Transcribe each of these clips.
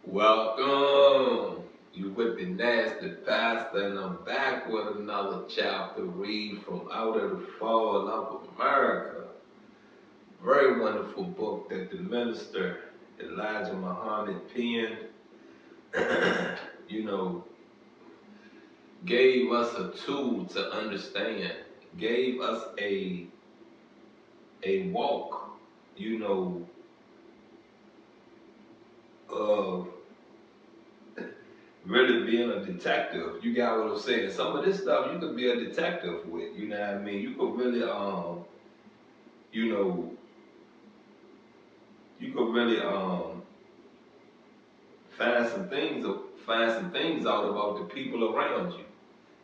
Welcome. You with the nasty pastor, and I'm back with another chapter read from Out of the Fall of America. Very wonderful book that the minister Elijah Muhammad penned. you know, gave us a tool to understand, gave us a walk, of really being a detective. You got what I'm saying? Some of this stuff you could be a detective with, you know what I mean? You could really you know, you could really find some things out about the people around you.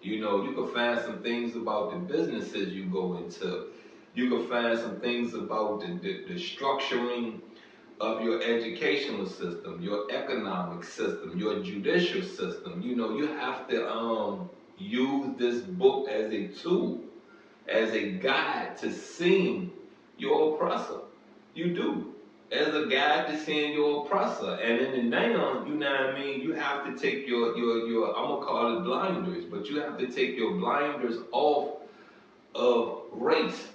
You could find some things about the businesses you go into. You could find some things about the structuring of your educational system, your economic system, your judicial system. You have to use this book as a tool, as a guide to seeing your oppressor. You do. As a guide to seeing your oppressor. And in the now, you know what I mean, you have to take your I'm gonna call it blinders, but you have to take your blinders off of race,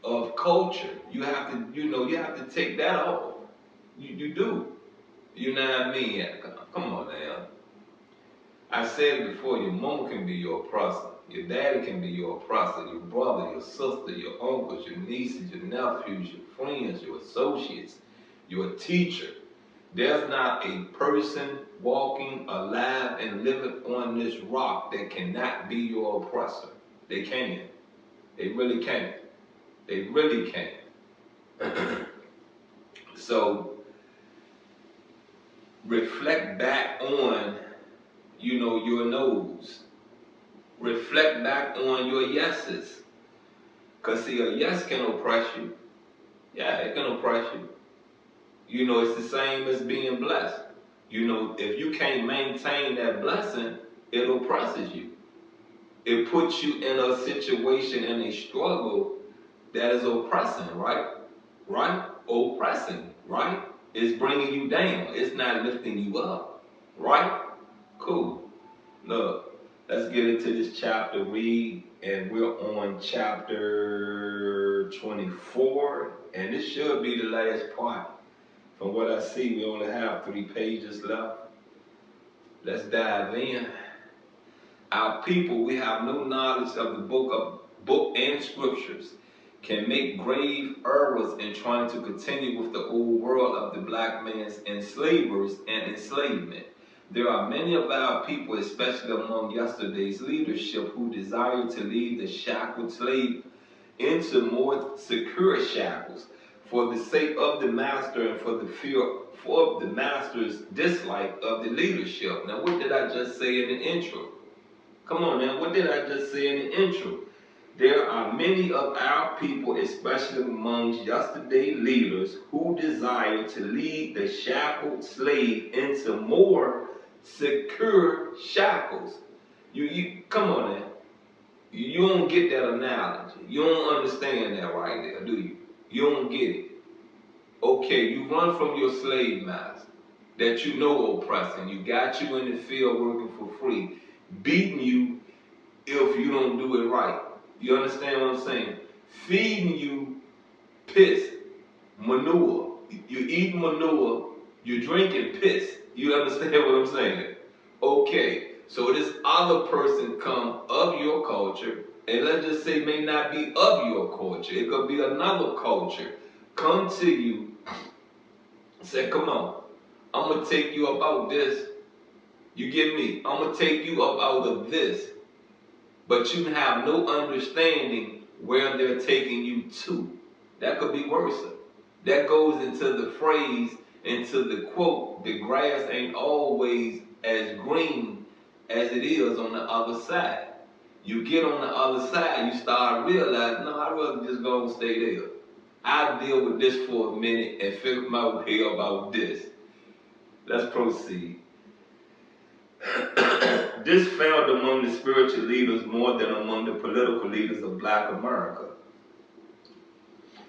of culture. You have to, you have to take that off. You do. You know what I mean? Come on now. I said it before, your mama can be your oppressor. Your daddy can be your oppressor. Your brother, your sister, your uncles, your nieces, your nephews, your friends, your associates, your teacher. There's not a person walking alive and living on this rock that cannot be your oppressor. They can. They really can. They really can. So, reflect back on, your no's. Reflect back on your yeses. Because, see, a yes can oppress you. Yeah, it can oppress you. It's the same as being blessed. If you can't maintain that blessing, it oppresses you. It puts you in a situation, in a struggle that is oppressing, right? Right? Oppressing, right? It's bringing you down. It's not lifting you up, right? Cool. Look, let's get into this chapter read, and we're on chapter 24, and this should be the last part. From what I see, we only have 3 pages left. Let's dive in. Our people, we have no knowledge of the book and scriptures, can make grave errors in trying to continue with the old world of the black man's enslavers and enslavement. There are many of our people, especially among yesterday's leadership, who desire to lead the shackled slave into more secure shackles for the sake of the master and for the fear of the master's dislike of the leadership. Now, what did I just say in the intro? Come on now, what did I just say in the intro? There are many of our people, especially amongst yesterday leaders, who desire to lead the shackled slave into more secure shackles. You come on now. You don't get that analogy. You don't understand that right there, do you? You don't get it. Okay, you run from your slave master that you know oppressing. You got you in the field working for free, beating you if you don't do it right. You understand what I'm saying? Feeding you piss, manure. You're eating manure, you're drinking piss. You understand what I'm saying? Okay, so this other person come of your culture, and let's just say may not be of your culture. It could be another culture. Come to you, say, come on, I'm going to take you about this. You get me? I'm going to take you up out of this. But you have no understanding where they're taking you to. That could be worse. That goes into the phrase, into the quote, the grass ain't always as green as it is on the other side. You get on the other side, you start realizing, no, I'd rather just go and stay there. I'll deal with this for a minute and figure my way about this. Let's proceed. This found among the spiritual leaders more than among the political leaders of Black America,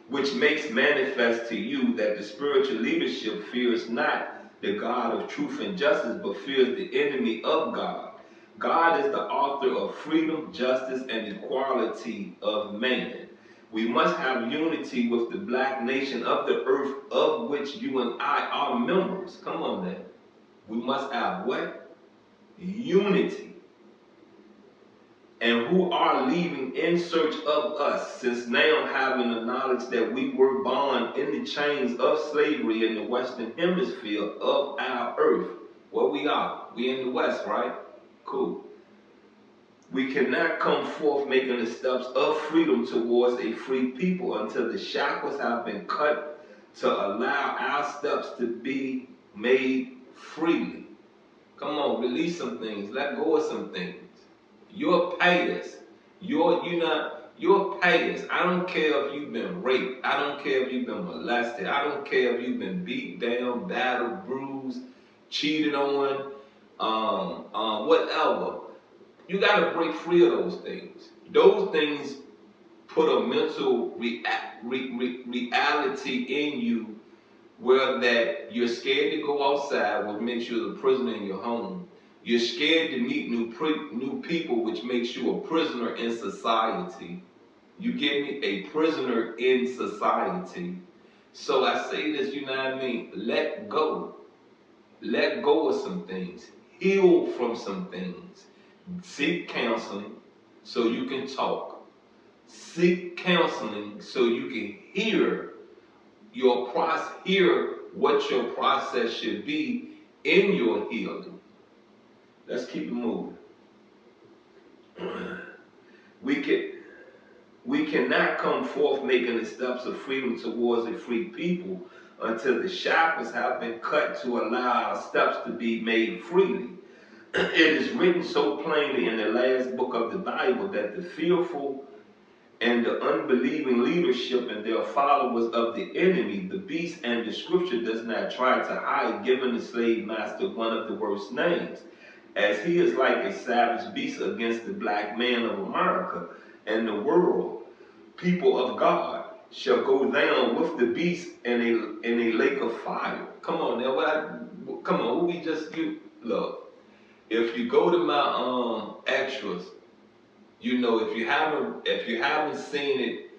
which makes manifest to you that the spiritual leadership fears not the God of truth and justice, but fears the enemy of God. God is the author of freedom, justice, and equality of man. We must have unity with the black nation of the earth, of which you and I are members. Come on now. We must have what? Unity. And who are leaving in search of us, since now having the knowledge that we were bound in the chains of slavery in the western hemisphere of our earth. What we are? We in the west, right? Cool. We cannot come forth making the steps of freedom towards a free people until the shackles have been cut to allow our steps to be made freely. Come on, release some things. Let go of some things. You're payers. You're payers. I don't care if you've been raped. I don't care if you've been molested. I don't care if you've been beat down, battered, bruised, cheated on, whatever. You got to break free of those things. Those things put a mental reality in you where that you're scared to go outside, which makes you a prisoner in your home. You're scared to meet new people, which makes you a prisoner in society. You get me? A prisoner in society. So I say this, you know what I mean? Let go. Let go of some things. Heal from some things. Seek counseling so you can talk. Seek counseling so you can hear what your process should be in your healing. Let's keep it moving. We cannot come forth making the steps of freedom towards a free people until the shackles have been cut to allow our steps to be made freely. It is written so plainly in the last book of the Bible that the fearful and the unbelieving leadership and their followers of the enemy, the beast, and the scripture does not try to hide giving the slave master one of the worst names, as he is like a savage beast against the black man of America and the world. People of God shall go down with the beast in a lake of fire. Come on now, what we just look. If you go to my extras, you know, if you haven't seen it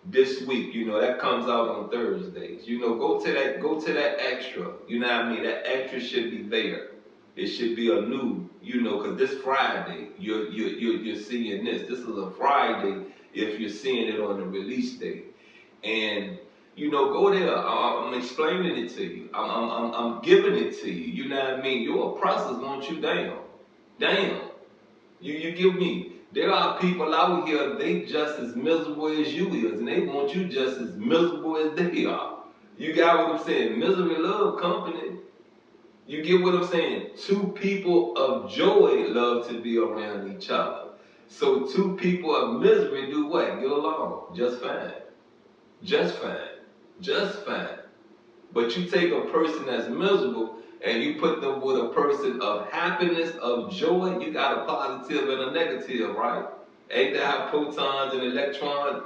this week, you know, that comes out on Thursdays. You know, go to that extra. You know what I mean? That extra should be there. It should be a new, you know, because this Friday you're seeing this. This is a Friday if you're seeing it on the release date. And you know, go there. I'm explaining it to you. I'm giving it to you. You know what I mean? Your oppressors want you down. Damn. You give me. There are people out here, they just as miserable as you is, and they want you just as miserable as they are. You got what I'm saying? Misery love company. You get what I'm saying? Two people of joy love to be around each other. So two people of misery do what? Get along. Just fine. Just fine. Just fine. But you take a person that's miserable and you put them with a person of happiness, of joy, you got a positive and a negative, right? Ain't that how protons and electrons,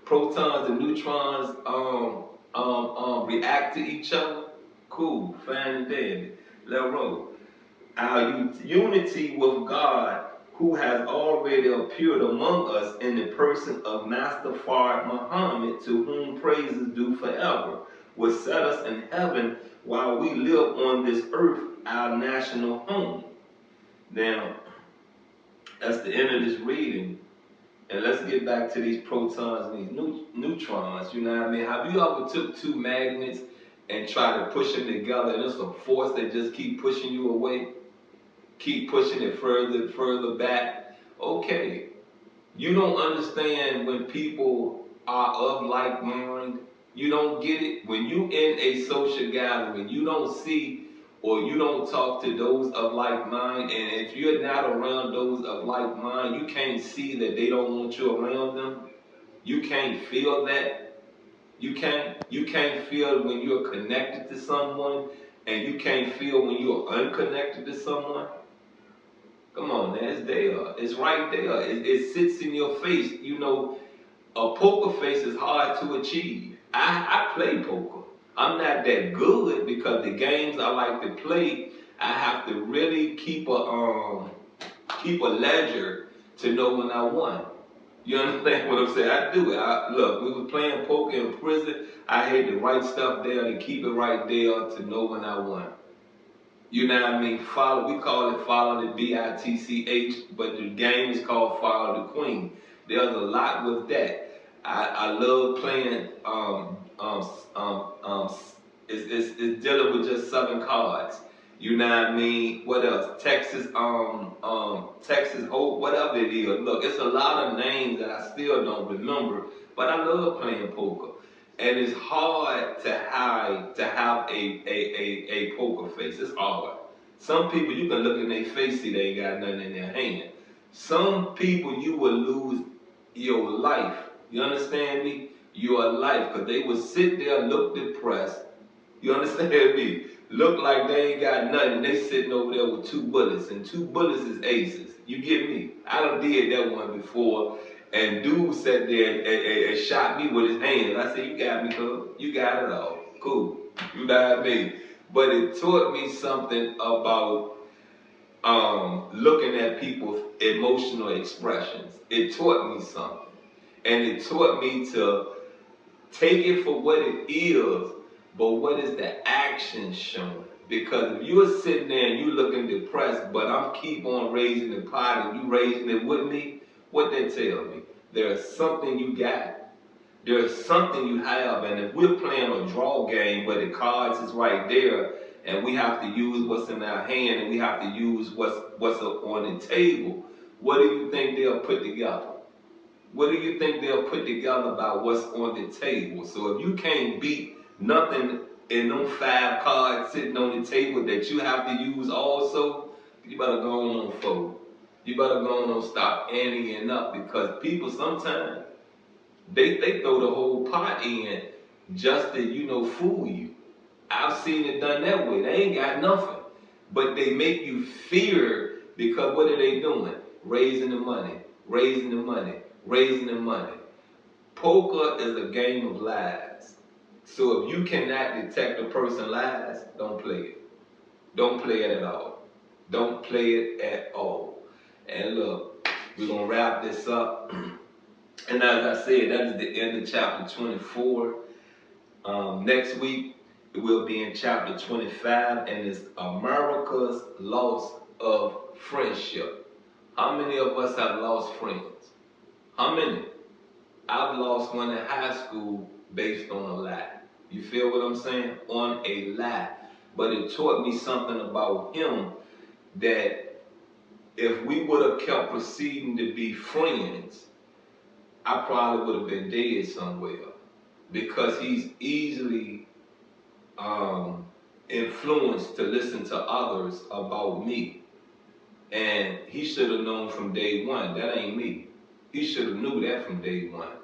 protons and neutrons react to each other? Cool, fine and dandy. Let roll. Our unity with God, who has already appeared among us in the person of Master Fard Muhammad, to whom praise is due forever, will set us in heaven while we live on this earth, our national home. Now, that's the end of this reading. And let's get back to these protons and these neutrons. You know what I mean? Have you ever took two magnets and try to push them together, and it's a force that just keep pushing you away? Keep pushing it further back. Okay. You don't understand when people are of like mind. You don't get it. When you in a social gathering, you don't see or you don't talk to those of like mind. And if you're not around those of like mind, you can't see that they don't want you around them. You can't feel that. You can't feel when you're connected to someone, and you can't feel when you're unconnected to someone. Come on, man, it's there. It's right there. It sits in your face. You know, a poker face is hard to achieve. I play poker. I'm not that good because the games I like to play, I have to really keep a ledger to know when I won. You understand what I'm saying? I do it. Look, we was playing poker in prison. I had to write stuff there to keep it right there to know when I won. You know what I mean? We call it follow the BITCH, but the game is called Follow the Queen. There's a lot with that. I love playing, it's dealing with just 7 cards. You know what I mean? What else? Texas Hope, whatever it is. Look, it's a lot of names that I still don't remember, but I love playing poker. And it's hard to have a poker face. It's hard. Some people you can look in their face, see they ain't got nothing in their hand. Some people you will lose your life. You understand me? Your life, because they would sit there, look depressed. You understand me? Look like they ain't got nothing. They sitting over there with 2 bullets, and 2 bullets is aces. You get me? I done did that one before, and dude sat there and shot me with his hand. I said, you got me, cuz. You got it all. Cool. You know what I mean? But it taught me something about looking at people's emotional expressions. It taught me something. And it taught me to take it for what it is, but what is the action showing? Because if you're sitting there and you looking depressed, but I'm keep on raising the pot and you raising it with me, what they tell me? There's something you got. There's something you have, and if we're playing a draw game where the cards is right there, and we have to use what's in our hand, and we have to use what's on the table, what do you think they'll put together? What do you think they'll put together about what's on the table? So if you can't beat nothing in them 5 cards sitting on the table that you have to use also, you better go on fold. You better go on stop anteing up, because people sometimes they throw the whole pot in just to, fool you. I've seen it done that way. They ain't got nothing. But they make you fear, because what are they doing? Raising the money, raising the money, raising the money. Poker is a game of lies. So if you cannot detect a person lies, don't play it. Don't play it at all. Don't play it at all. And look, we're going to wrap this up. And as I said, that is the end of chapter 24. Next week, we'll be in chapter 25, and it's America's loss of friendship. How many of us have lost friends? How many? I've lost one in high school based on a lie. You feel what I'm saying? On a lie. But it taught me something about him, that if we would have kept proceeding to be friends, I probably would have been dead somewhere, because he's easily influenced to listen to others about me. And he should have known from day one, that ain't me. He should have knew that from day one.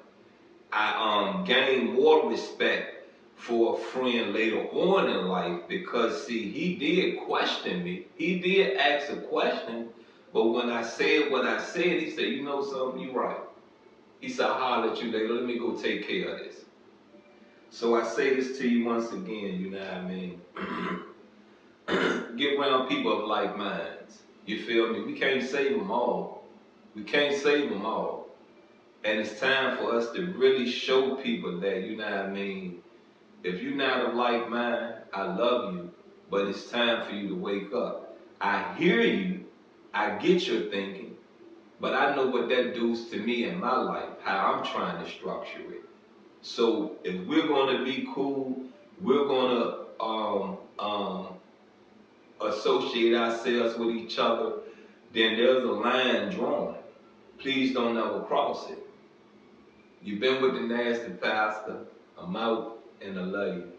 I gained more respect for a friend later on in life, because see, he did question me. He did ask a question, but when I said what I said, he said, you know something, you right. He said, I'll holler at you later, let me go take care of this. So I say this to you once again, you know what I mean? Get around people of like minds. You feel me? We can't save them all. We can't save them all. And it's time for us to really show people that, you know what I mean? If you're not of like mind, I love you, but it's time for you to wake up. I hear you, I get your thinking, but I know what that does to me in my life, how I'm trying to structure it. So if we're going to be cool, we're going to associate ourselves with each other, then there's a line drawn. Please don't ever cross it. You've been with the nasty pastor. I'm out, and I love you.